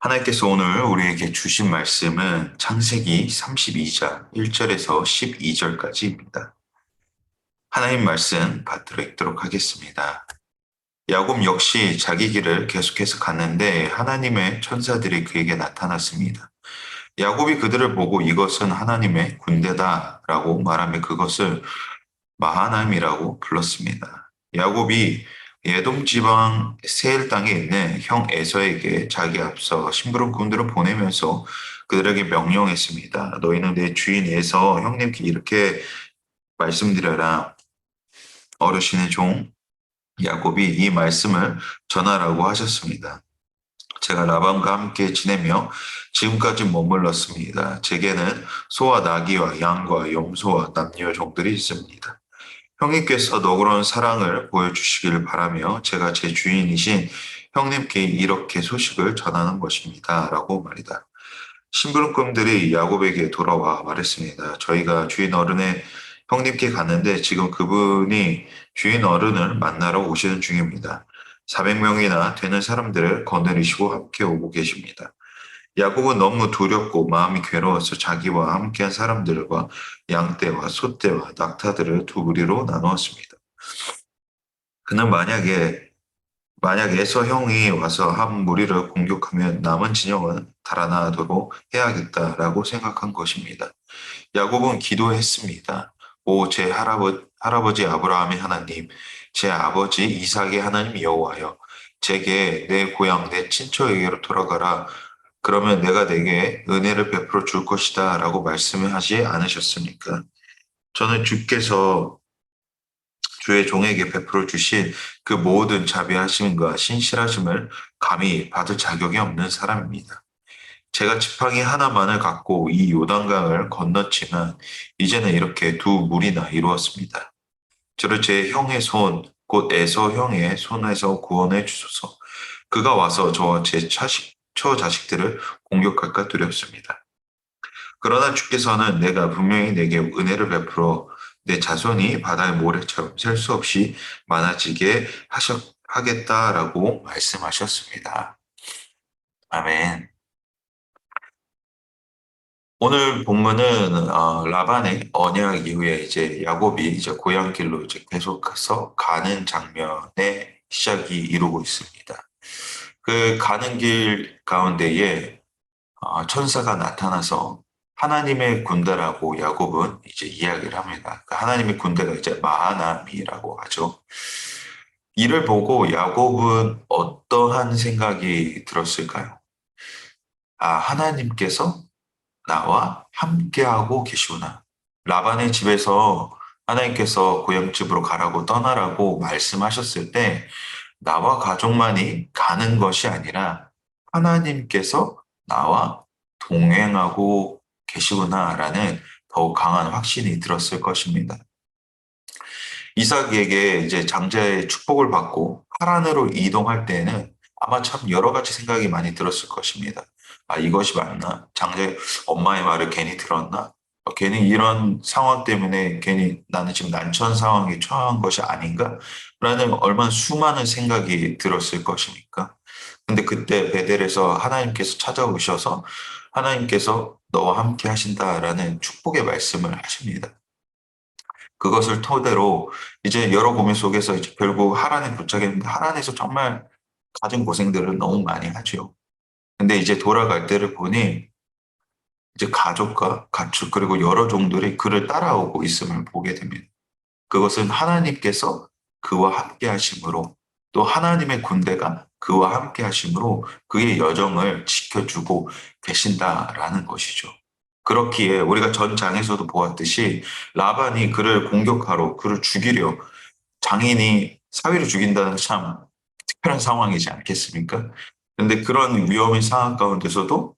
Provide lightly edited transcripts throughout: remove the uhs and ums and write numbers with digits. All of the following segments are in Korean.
하나님께서 오늘 우리에게 주신 말씀은 창세기 32장 1절에서 12절까지입니다. 하나님 말씀 받들어 읽도록 하겠습니다. 야곱 역시 자기 길을 계속해서 갔는데 하나님의 천사들이 그에게 나타났습니다. 야곱이 그들을 보고 이것은 하나님의 군대다라고 말하며 그것을 마하나임이라고 불렀습니다. 야곱이 예돔 지방 세일 땅에 있는 형 에서에게 자기 앞서 심부름꾼들을 보내면서 그들에게 명령했습니다. 너희는 내 주인 에서 형님께 이렇게 말씀드려라. 어르신의 종 야곱이 이 말씀을 전하라고 하셨습니다. 제가 라반과 함께 지내며 지금까지 머물렀습니다. 제게는 소와 나귀와 양과 염소와 남녀 종들이 있습니다. 형님께서 너그러운 사랑을 보여주시기를 바라며 제가 제 주인이신 형님께 이렇게 소식을 전하는 것입니다. 라고 말이다. 심부름꾼들이 야곱에게 돌아와 말했습니다. 저희가 주인 어른의 형님께 갔는데 지금 그분이 주인 어른을 만나러 오시는 중입니다. 400명이나 되는 사람들을 거느리시고 함께 오고 계십니다. 야곱은 너무 두렵고 마음이 괴로워서 자기와 함께한 사람들과 양떼와 소떼와 낙타들을 두 무리로 나누었습니다. 그는 만약 에서 형이 와서 한 무리를 공격하면 남은 진영은 달아나도록 해야겠다라고 생각한 것입니다. 야곱은 기도했습니다. 오, 제 할아버지 아브라함의 하나님, 제 아버지 이삭의 하나님 여호와여, 제게 내 고향, 내 친척에게로 돌아가라. 그러면 내가 내게 은혜를 베풀어 줄 것이다. 라고 말씀하지 않으셨습니까? 저는 주께서 주의 종에게 베풀어 주신 그 모든 자비하심과 신실하심을 감히 받을 자격이 없는 사람입니다. 제가 지팡이 하나만을 갖고 이 요단강을 건넜지만 이제는 이렇게 두 무리나 이루었습니다. 저를 제 형의 손, 곧 에서 형의 손에서 구원해 주소서. 그가 와서 저와 제 처자식들을 공격할까 두렵습니다. 그러나 주께서는 내가 분명히 내게 은혜를 베풀어 내 자손이 바다의 모래처럼 셀 수 없이 많아지게 하겠다라고 말씀하셨습니다. 아멘. 오늘 본문은 라반의 언약 이후에 이제 야곱이 이제 고향길로 이제 계속해서 가는 장면의 시작이 이루고 있습니다. 그 가는 길 가운데에 천사가 나타나서 하나님의 군대라고 야곱은 이제 이야기를 합니다. 그 하나님의 군대가 이제 마하나임이라고 하죠. 이를 보고 야곱은 어떠한 생각이 들었을까요? 하나님께서 나와 함께하고 계시구나. 라반의 집에서 하나님께서 고향집으로 가라고 떠나라고 말씀하셨을 때 나와 가족만이 가는 것이 아니라 하나님께서 나와 동행하고 계시구나라는 더욱 강한 확신이 들었을 것입니다. 이삭에게 이제 장자의 축복을 받고 하란으로 이동할 때에는 아마 참 여러 가지 생각이 많이 들었을 것입니다. 이것이 맞나? 장자의 엄마의 말을 괜히 들었나? 괜히 이런 상황 때문에 괜히 나는 지금 난처한 상황에 처한 것이 아닌가? 라는 얼마나 수많은 생각이 들었을 것입니까? 근데 그때 베델에서 하나님께서 찾아오셔서 하나님께서 너와 함께 하신다라는 축복의 말씀을 하십니다. 그것을 토대로 이제 여러 고민 속에서 이제 결국 하란에 도착했는데 하란에서 정말 가진 고생들을 너무 많이 하죠. 근데 이제 돌아갈 때를 보니 이제 가족과 가축 그리고 여러 종들이 그를 따라오고 있음을 보게 됩니다. 그것은 하나님께서 그와 함께 하심으로 또 하나님의 군대가 그와 함께 하심으로 그의 여정을 지켜주고 계신다라는 것이죠. 그렇기에 우리가 전 장에서도 보았듯이 라반이 그를 공격하러 그를 죽이려 장인이 사위를 죽인다는 참 특별한 상황이지 않겠습니까? 그런데 그런 위험한 상황 가운데서도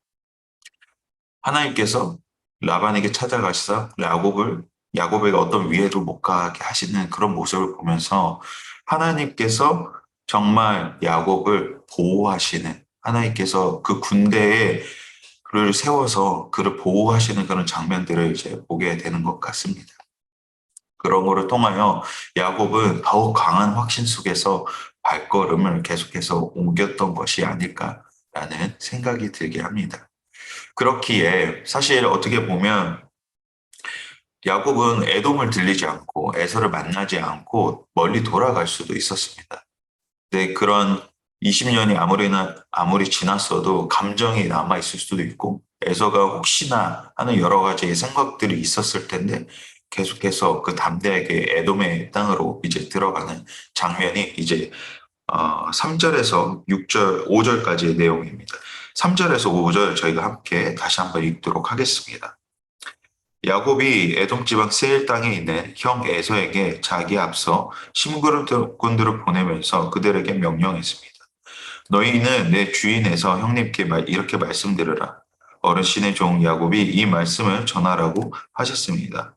하나님께서 라반에게 찾아가시사 야곱에게 어떤 위해도 못 가게 하시는 그런 모습을 보면서 하나님께서 정말 야곱을 보호하시는 하나님께서 그 군대에 그를 세워서 그를 보호하시는 그런 장면들을 이제 보게 되는 것 같습니다. 그런 거를 통하여 야곱은 더욱 강한 확신 속에서 발걸음을 계속해서 옮겼던 것이 아닐까 라는 생각이 들게 합니다. 그렇기에 사실 어떻게 보면 야곱은 에돔을 들리지 않고 에서를 만나지 않고 멀리 돌아갈 수도 있었습니다. 근데 그런 20년이 아무리 지났어도 감정이 남아 있을 수도 있고 에서가 혹시나 하는 여러 가지의 생각들이 있었을 텐데 계속해서 그 담대하게 에돔의 땅으로 이제 들어가는 장면이 이제 3절에서 6절, 5절까지의 내용입니다. 3절에서 5절 저희가 함께 다시 한번 읽도록 하겠습니다. 야곱이 에돔 지방 세일 땅에 있는 형 에서에게 자기 앞서 심부름꾼들을 보내면서 그들에게 명령했습니다. 너희는 내 주인에서 형님께 이렇게 말씀드려라. 어르신의 종 야곱이 이 말씀을 전하라고 하셨습니다.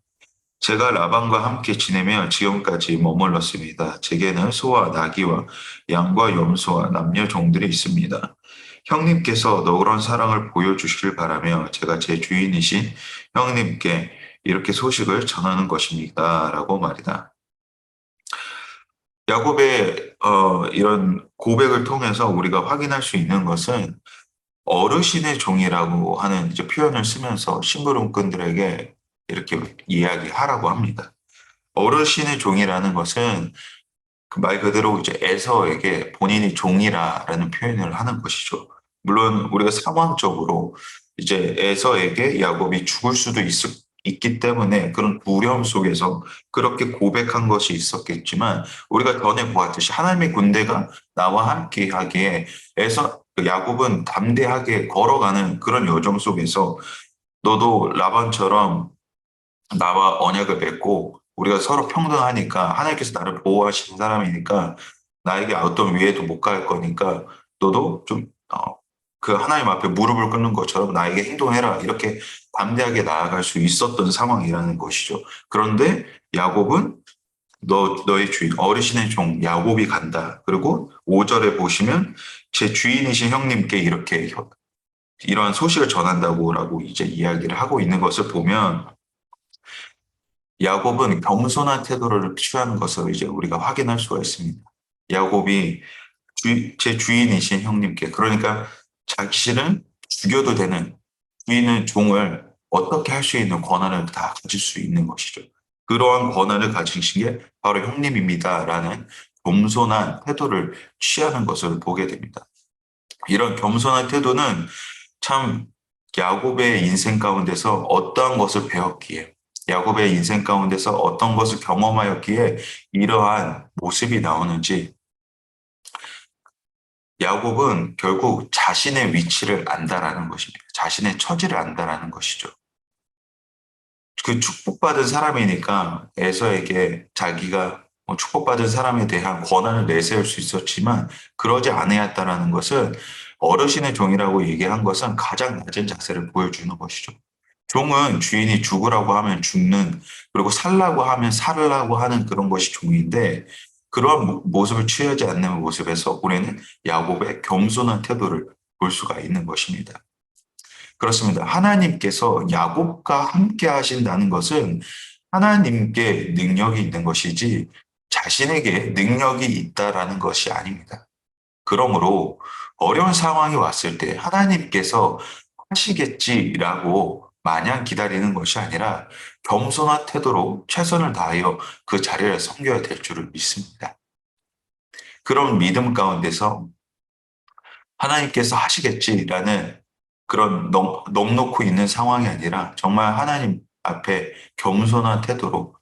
제가 라반과 함께 지내며 지금까지 머물렀습니다. 제게는 소와 나귀와 양과 염소와 남녀 종들이 있습니다. 형님께서 너그러운 사랑을 보여주시길 바라며 제가 제 주인이신 형님께 이렇게 소식을 전하는 것입니다. 라고 말이다. 야곱의 이런 고백을 통해서 우리가 확인할 수 있는 것은 어르신의 종이라고 하는 이제 표현을 쓰면서 심부름꾼들에게 이렇게 이야기하라고 합니다. 어르신의 종이라는 것은 그 말 그대로 이제 에서에게 본인이 종이라는 표현을 하는 것이죠. 물론 우리가 상황적으로 이제 에서에게 야곱이 죽을 수도 있기 때문에 그런 두려움 속에서 그렇게 고백한 것이 있었겠지만 우리가 전에 보았듯이 하나님의 군대가 나와 함께 하기에 야곱은 담대하게 걸어가는 그런 여정 속에서 너도 라반처럼 나와 언약을 맺고 우리가 서로 평등하니까 하나님께서 나를 보호하시는 사람이니까 나에게 어떤 위에도 못 갈 거니까 너도 좀 그 하나님 앞에 무릎을 꿇는 것처럼 나에게 행동해라 이렇게 담대하게 나아갈 수 있었던 상황이라는 것이죠. 그런데 야곱은 너의 주인 어르신의 종 야곱이 간다. 그리고 5절에 보시면 제 주인이신 형님께 이렇게 이러한 소식을 전한다고라고 이제 이야기를 하고 있는 것을 보면 야곱은 겸손한 태도를 취하는 것을 이제 우리가 확인할 수가 있습니다. 야곱이 제 주인이신 형님께, 그러니까 자신을 죽여도 되는 주인은 종을 어떻게 할 수 있는 권한을 다 가질 수 있는 것이죠. 그러한 권한을 가지신 게 바로 형님입니다라는 겸손한 태도를 취하는 것을 보게 됩니다. 이런 겸손한 태도는 참 야곱의 인생 가운데서 어떠한 것을 배웠기에, 야곱의 인생 가운데서 어떤 것을 경험하였기에 이러한 모습이 나오는지, 야곱은 결국 자신의 위치를 안다라는 것입니다. 자신의 처지를 안다라는 것이죠. 그 축복받은 사람이니까 에서에게 자기가 축복받은 사람에 대한 권한을 내세울 수 있었지만 그러지 않았다라는 것은 어르신의 종이라고 얘기한 것은 가장 낮은 자세를 보여주는 것이죠. 종은 주인이 죽으라고 하면 죽는, 그리고 살라고 하면 살라고 하는 그런 것이 종인데 그러한 모습을 취하지 않는 모습에서 우리는 야곱의 겸손한 태도를 볼 수가 있는 것입니다. 그렇습니다. 하나님께서 야곱과 함께 하신다는 것은 하나님께 능력이 있는 것이지 자신에게 능력이 있다라는 것이 아닙니다. 그러므로 어려운 상황이 왔을 때 하나님께서 하시겠지라고 마냥 기다리는 것이 아니라 겸손한 태도로 최선을 다하여 그 자리를 섬겨야 될 줄을 믿습니다. 그런 믿음 가운데서 하나님께서 하시겠지라는 그런 넋놓고 있는 상황이 아니라 정말 하나님 앞에 겸손한 태도로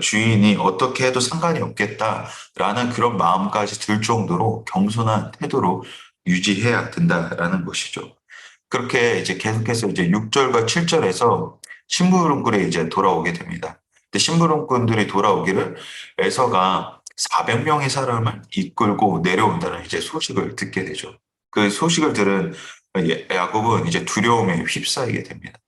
주인이 어떻게 해도 상관이 없겠다라는 그런 마음까지 들 정도로 겸손한 태도로 유지해야 된다라는 것이죠. 그렇게 이제 계속해서 이제 6절과 7절에서 심부름꾼이 이제 돌아오게 됩니다. 근데 심부름꾼들이 돌아오기를 에서가 400명의 사람을 이끌고 내려온다는 이제 소식을 듣게 되죠. 그 소식을 들은 야곱은 이제 두려움에 휩싸이게 됩니다.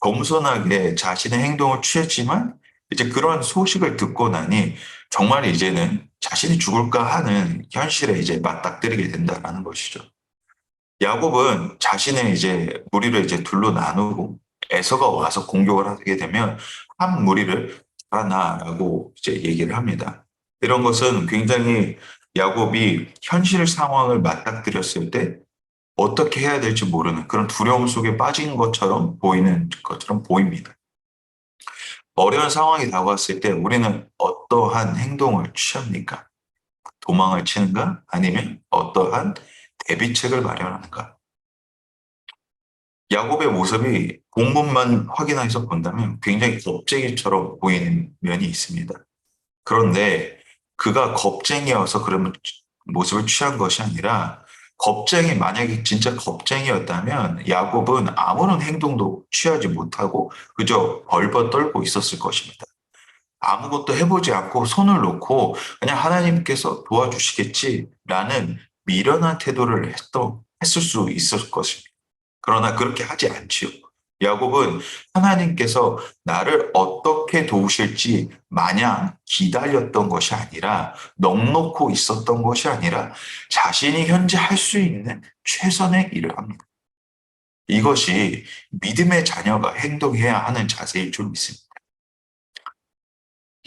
겸손하게 자신의 행동을 취했지만 이제 그런 소식을 듣고 나니 정말 이제는 자신이 죽을까 하는 현실에 이제 맞닥뜨리게 된다라는 것이죠. 야곱은 자신의 이제 무리를 이제 둘로 나누고 에서가 와서 공격을 하게 되면 한 무리를 달아나라고 이제 얘기를 합니다. 이런 것은 굉장히 야곱이 현실 상황을 맞닥뜨렸을 때 어떻게 해야 될지 모르는 그런 두려움 속에 빠진 것처럼 보이는 것처럼 보입니다. 어려운 상황이 다가왔을 때 우리는 어떠한 행동을 취합니까? 도망을 치는가? 아니면 어떠한 대비책을 마련하는가? 야곱의 모습이 본문만 확인해서 본다면 굉장히 겁쟁이처럼 보이는 면이 있습니다. 그런데 그가 겁쟁이여서 그런 모습을 취한 것이 아니라 겁쟁이, 만약에 진짜 겁쟁이였다면 야곱은 아무런 행동도 취하지 못하고 그저 벌벌 떨고 있었을 것입니다. 아무것도 해보지 않고 손을 놓고 그냥 하나님께서 도와주시겠지라는 미련한 태도를 했을 수 있을 것입니다. 그러나 그렇게 하지 않지요. 야곱은 하나님께서 나를 어떻게 도우실지 마냥 기다렸던 것이 아니라 넋놓고 있었던 것이 아니라 자신이 현재 할 수 있는 최선의 일을 합니다. 이것이 믿음의 자녀가 행동해야 하는 자세일 줄 믿습니다.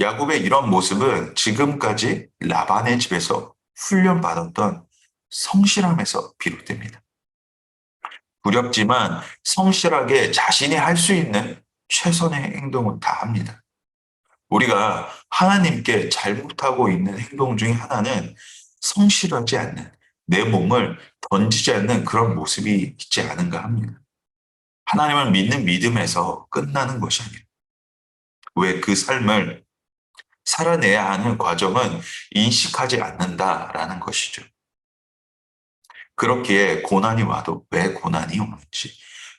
야곱의 이런 모습은 지금까지 라반의 집에서 훈련받았던 성실함에서 비롯됩니다. 두렵지만 성실하게 자신이 할 수 있는 최선의 행동은 다 합니다. 우리가 하나님께 잘못하고 있는 행동 중에 하나는 성실하지 않는, 내 몸을 던지지 않는 그런 모습이 있지 않은가 합니다. 하나님을 믿는 믿음에서 끝나는 것이 아니에요. 왜 그 삶을 살아내야 하는 과정은 인식하지 않는다라는 것이죠. 그렇기에 고난이 와도 왜 고난이 오는지,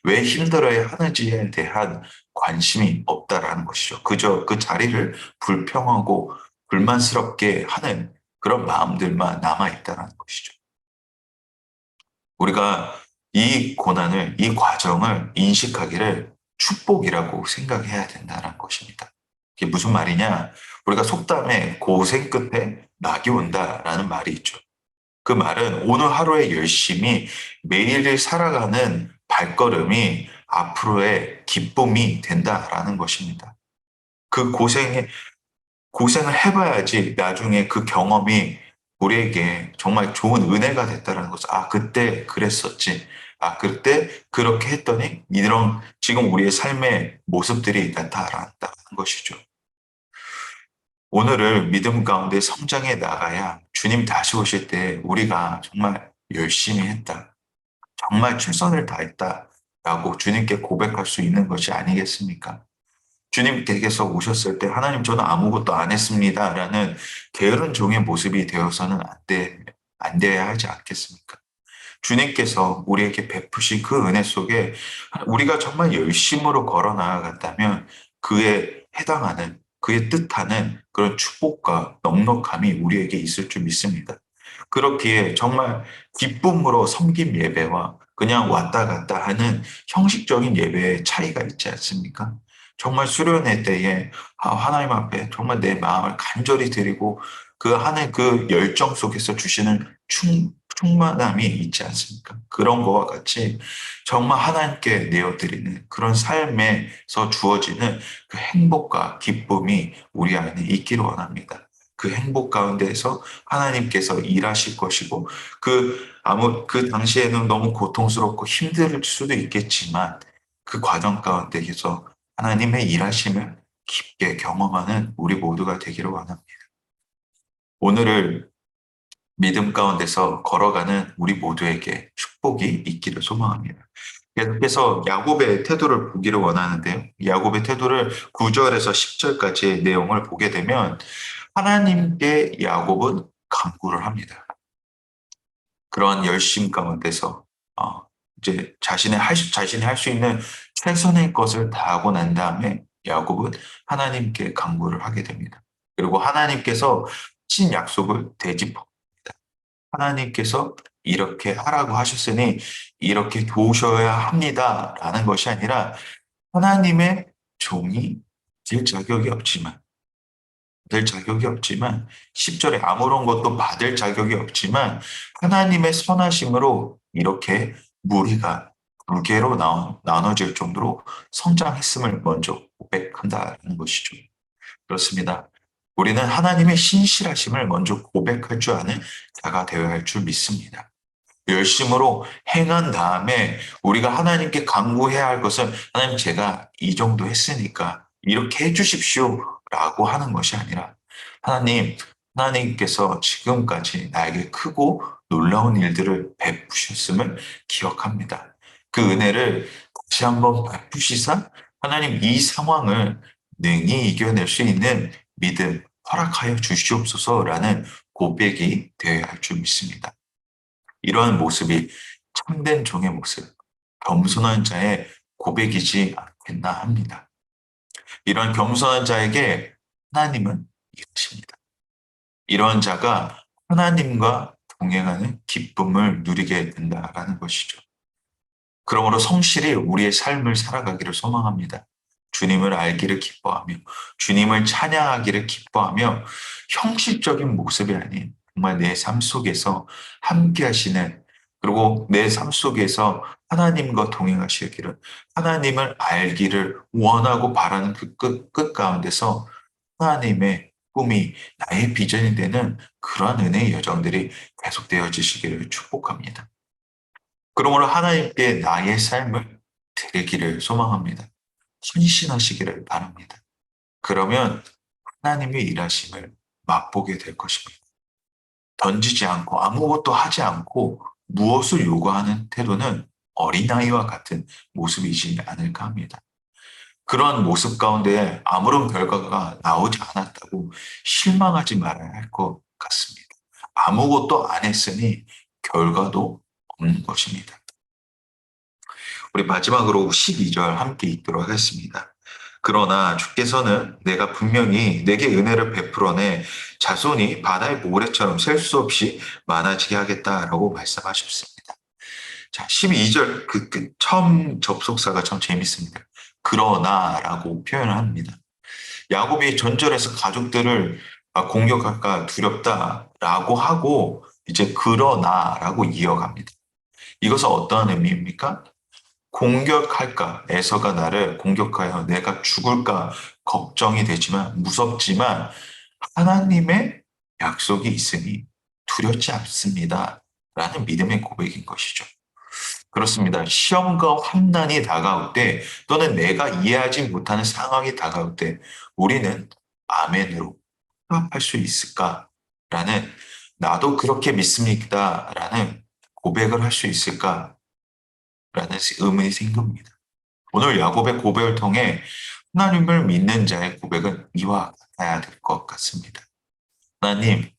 왜 힘들어야 하는지에 대한 관심이 없다라는 것이죠. 그저 그 자리를 불평하고 불만스럽게 하는 그런 마음들만 남아있다는 것이죠. 우리가 이 고난을, 이 과정을 인식하기를 축복이라고 생각해야 된다는 것입니다. 이게 무슨 말이냐? 우리가 속담에 고생 끝에 낙이 온다라는 말이 있죠. 그 말은 오늘 하루의 열심이 매일 살아가는 발걸음이 앞으로의 기쁨이 된다라는 것입니다. 그 고생을 해봐야지 나중에 그 경험이 우리에게 정말 좋은 은혜가 됐다라는 것을, 아, 그때 그랬었지. 아, 그때 그렇게 했더니 이런 지금 우리의 삶의 모습들이 나타난다는 것이죠. 오늘을 믿음 가운데 성장해 나가야 주님 다시 오실 때 우리가 정말 열심히 했다. 정말 최선을 다했다. 라고 주님께 고백할 수 있는 것이 아니겠습니까? 주님께서 오셨을 때 하나님 저는 아무것도 안 했습니다. 라는 게으른 종의 모습이 되어서는 안 돼야 하지 않겠습니까? 주님께서 우리에게 베푸신 그 은혜 속에 우리가 정말 열심으로 걸어 나아갔다면 그에 해당하는, 그에 뜻하는 그런 축복과 넉넉함이 우리에게 있을 줄 믿습니다. 그렇기에 정말 기쁨으로 섬김 예배와 그냥 왔다 갔다 하는 형식적인 예배의 차이가 있지 않습니까? 정말 수련회 때에 하나님 앞에 정말 내 마음을 간절히 드리고 그 하늘 그 열정 속에서 주시는 충만함이 있지 않습니까? 그런 거와 같이 정말 하나님께 내어드리는 그런 삶에서 주어지는 그 행복과 기쁨이 우리 안에 있기를 원합니다. 그 행복 가운데에서 하나님께서 일하실 것이고 그 당시에는 너무 고통스럽고 힘들 수도 있겠지만 그 과정 가운데에서 하나님의 일하심을 깊게 경험하는 우리 모두가 되기를 원합니다. 오늘을 믿음 가운데서 걸어가는 우리 모두에게 축복이 있기를 소망합니다. 계속해서 야곱의 태도를 보기를 원하는데요. 야곱의 태도를 9절에서 10절까지의 내용을 보게 되면 하나님께 야곱은 간구를 합니다. 그러한 열심 가운데서 어, 이제 자신이 할 수 있는 최선의 것을 다하고 난 다음에 야곱은 하나님께 간구를 하게 됩니다. 그리고 하나님께서 신 약속을 되짚어 하나님께서 이렇게 하라고 하셨으니 이렇게 도우셔야 합니다라는 것이 아니라 하나님의 종이 될 자격이 없지만 10절에 아무런 것도 받을 자격이 없지만 하나님의 선하심으로 이렇게 무리가 두 개로 나눠질 정도로 성장했음을 먼저 고백한다는 것이죠. 그렇습니다. 우리는 하나님의 신실하심을 먼저 고백할 줄 아는 자가 되어야 할 줄 믿습니다. 열심으로 행한 다음에 우리가 하나님께 간구해야 할 것은 하나님 제가 이 정도 했으니까 이렇게 해주십시오라고 하는 것이 아니라 하나님, 하나님께서 지금까지 나에게 크고 놀라운 일들을 베푸셨음을 기억합니다. 그 은혜를 다시 한번 베푸시사 하나님 이 상황을 능히 이겨낼 수 있는 믿음 허락하여 주시옵소서라는 고백이 되어야 할 줄 믿습니다. 이러한 모습이 참된 종의 모습, 겸손한 자의 고백이지 않겠나 합니다. 이러한 겸손한 자에게 하나님은 일하십니다. 이러한 자가 하나님과 동행하는 기쁨을 누리게 된다라는 것이죠. 그러므로 성실히 우리의 삶을 살아가기를 소망합니다. 주님을 알기를 기뻐하며 주님을 찬양하기를 기뻐하며 형식적인 모습이 아닌 정말 내 삶 속에서 함께 하시는 그리고 내 삶 속에서 하나님과 동행하시기를 하나님을 알기를 원하고 바라는 그 끝 가운데서 하나님의 꿈이 나의 비전이 되는 그러한 은혜의 여정들이 계속되어지시기를 축복합니다. 그러므로 하나님께 나의 삶을 드리기를 소망합니다. 헌신하시기를 바랍니다. 그러면 하나님의 일하심을 맛보게 될 것입니다. 던지지 않고 아무것도 하지 않고 무엇을 요구하는 태도는 어린아이와 같은 모습이지 않을까 합니다. 그러한 모습 가운데 아무런 결과가 나오지 않았다고 실망하지 말아야 할 것 같습니다. 아무것도 안 했으니 결과도 없는 것입니다. 우리 마지막으로 12절 함께 읽도록 하겠습니다. 그러나 주께서는 내가 분명히 내게 은혜를 베풀어내 자손이 바다의 모래처럼 셀 수 없이 많아지게 하겠다라고 말씀하셨습니다. 자, 12절 처음 접속사가 참 재밌습니다. 그러나라고 표현을 합니다. 야곱이 전절에서 가족들을 공격할까 두렵다라고 하고 이제 그러나라고 이어갑니다. 이것은 어떠한 의미입니까? 공격할까? 에서가 나를 공격하여 내가 죽을까 걱정이 되지만 무섭지만 하나님의 약속이 있으니 두렵지 않습니다. 라는 믿음의 고백인 것이죠. 그렇습니다. 시험과 환난이 다가올 때 또는 내가 이해하지 못하는 상황이 다가올 때 우리는 아멘으로 화답할 수 있을까라는 나도 그렇게 믿습니다. 라는 고백을 할 수 있을까? 라는 의문이 생깁니다. 오늘 야곱의 고백을 통해 하나님을 믿는 자의 고백은 이와 같아야 될 것 같습니다. 하나님,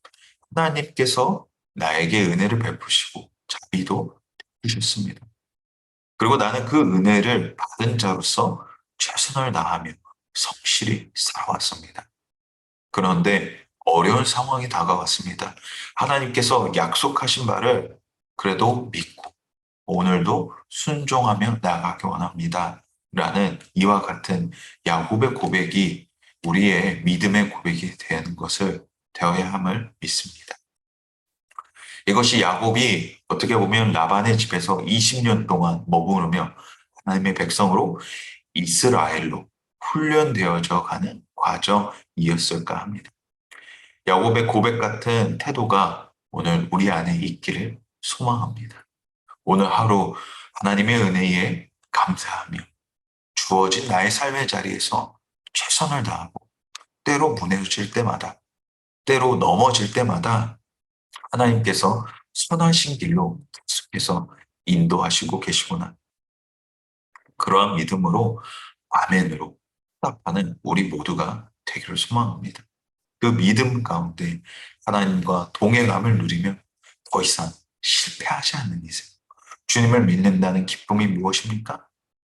하나님께서 나에게 은혜를 베푸시고 자비도 주셨습니다. 그리고 나는 그 은혜를 받은 자로서 최선을 다하며 성실히 살아왔습니다. 그런데 어려운 상황이 다가왔습니다. 하나님께서 약속하신 바를 그래도 믿고 오늘도 순종하며 나아가기 원합니다. 라는 이와 같은 야곱의 고백이 우리의 믿음의 고백이 되는 것을 되어야 함을 믿습니다. 이것이 야곱이 어떻게 보면 라반의 집에서 20년 동안 머무르며 하나님의 백성으로 이스라엘로 훈련되어져 가는 과정이었을까 합니다. 야곱의 고백 같은 태도가 오늘 우리 안에 있기를 소망합니다. 오늘 하루 하나님의 은혜에 감사하며 주어진 나의 삶의 자리에서 최선을 다하고 때로 무너질 때마다 때로 넘어질 때마다 하나님께서 선하신 길로 계속해서 인도하시고 계시구나. 그러한 믿음으로 아멘으로 답하는 우리 모두가 되기를 소망합니다. 그 믿음 가운데 하나님과 동행함을 누리며 더 이상 실패하지 않는 인생. 주님을 믿는다는 기쁨이 무엇입니까?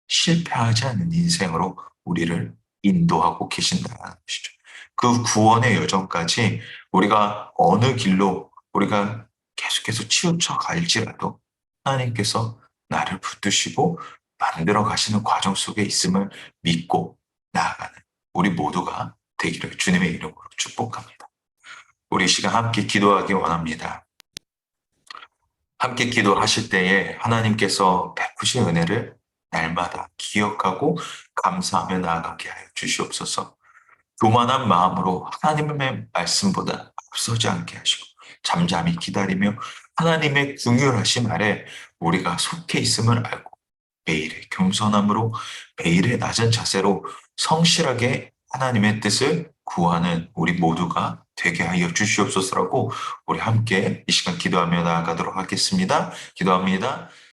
실패하지 않는 인생으로 우리를 인도하고 계신다는 것이죠. 그 구원의 여정까지 우리가 어느 길로 우리가 계속해서 치우쳐 갈지라도 하나님께서 나를 붙드시고 만들어 가시는 과정 속에 있음을 믿고 나아가는 우리 모두가 되기를 주님의 이름으로 축복합니다. 우리 시간 함께 기도하기 원합니다. 함께 기도하실 때에 하나님께서 베푸신 은혜를 날마다 기억하고 감사하며 나아가게 하여 주시옵소서. 교만한 마음으로 하나님의 말씀보다 앞서지 않게 하시고 잠잠히 기다리며 하나님의 궁휼하심 아래 우리가 속해 있음을 알고 매일의 겸손함으로 매일의 낮은 자세로 성실하게 하나님의 뜻을 구하는 우리 모두가 되게 하여 주시옵소서라고 우리 함께 이 시간 기도하며 나아가도록 하겠습니다. 기도합니다.